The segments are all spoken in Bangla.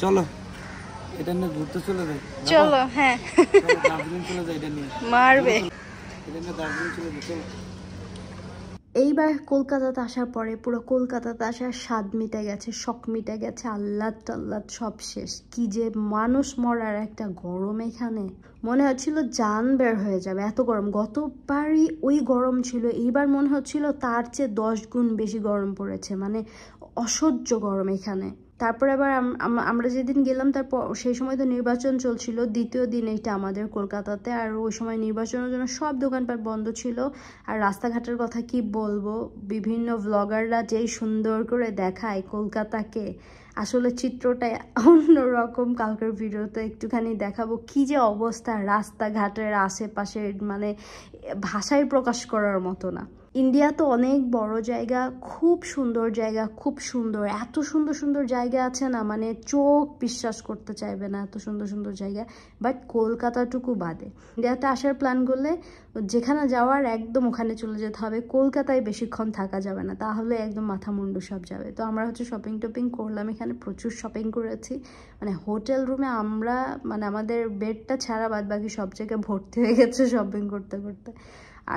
চলো এটা নিয়ে ঘুরতে চলে যাই। চলো হ্যাঁ দার্জিলিং চলে যাই এটা নিয়ে। মারবে। এটা নিয়ে দার্জিলিং চলে যাই চলো। এইবার কলকাতাতে আসার পরে পুরো কলকাতাতে আসার স্বাদ মিটে গেছে, শখ মিটে গেছে, আহ্লাদ টাহ্লাদ সব শেষ। কি যে মানুষ মরার একটা গরম এখানে, মনে হচ্ছিল জান বের হয়ে যাবে, এত গরম। গতবারই ওই গরম ছিল, এইবার মনে হচ্ছিল তার চেয়ে 10 গুণ বেশি গরম পড়েছে, মানে অসহ্য গরম এখানে। তারপর আবার আমরা যেদিন গেলাম তারপর সেই সময় তো নির্বাচন চলছিল, দ্বিতীয় দিন এইটা আমাদের কলকাতাতে। আর ওই সময় নির্বাচনের জন্য সব দোকানপাট বন্ধ ছিল। আর রাস্তাঘাটের কথা কি বলবো, বিভিন্ন ভ্লগাররা যেই সুন্দর করে দেখায় কলকাতাকে, আসলে চিত্রটা অন্যরকম। কালকের ভিডিওতে একটুখানি দেখাবো কি যে অবস্থা রাস্তাঘাটের আশেপাশে, মানে ভাষায় প্রকাশ করার মতো না। ইন্ডিয়া তো অনেক বড় জায়গা, খুব সুন্দর জায়গা, খুব সুন্দর, এত সুন্দর সুন্দর জায়গা আছে না, মানে চোখ বিশ্বাস করতে চাইবে না এত সুন্দর সুন্দর জায়গা। বাট কলকাতাটুকু বাদে, ইন্ডিয়াতে আসার প্ল্যান করলে যেখানে যাওয়ার একদম ওখানে চলে যেতে হবে, কলকাতায় বেশিক্ষণ থাকা যাবে না, তাহলে একদম মাথা মুন্ডু সব যাবে। তো আমরা হচ্ছে শপিং টপিং করলাম, এখানে প্রচুর শপিং করেছি। মানে হোটেল রুমে আমরা, মানে আমাদের বেডটা ছাড়া বাদ বাকি সব জায়গায় ভর্তি হয়ে গেছে শপিং করতে করতে।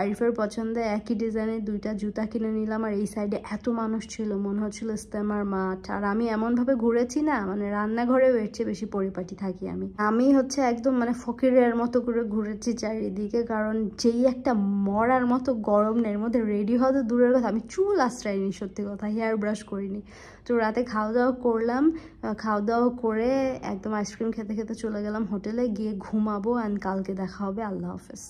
আরিফের পছন্দে একই ডিজাইনের 2টা জুতা কিনে নিলাম। আর এই সাইডে এত মানুষ ছিল, মনে হচ্ছিল ইস্তেমার মাঠ। আর আমি এমনভাবে ঘুরেছি না, মানে রান্নাঘরেও এর চেয়ে বেশি পরিপাটি থাকি আমি হচ্ছে একদম মানে ফকিরের মতো করে ঘুরেছি চারিদিকে, কারণ যেই একটা মরার মতো গরম, এর মধ্যে রেডি হওয়া তো দূরের কথা, আমি চুল আশ্রাইনি, সত্যি কথা, হেয়ার ব্রাশ করিনি। তো রাতে খাওয়া দাওয়া করলাম, খাওয়া দাওয়া করে একদম আইসক্রিম খেতে খেতে চলে গেলাম হোটেলে, গিয়ে ঘুমাবো। অ্যান্ড কালকে দেখা হবে। আল্লাহ হাফেজ।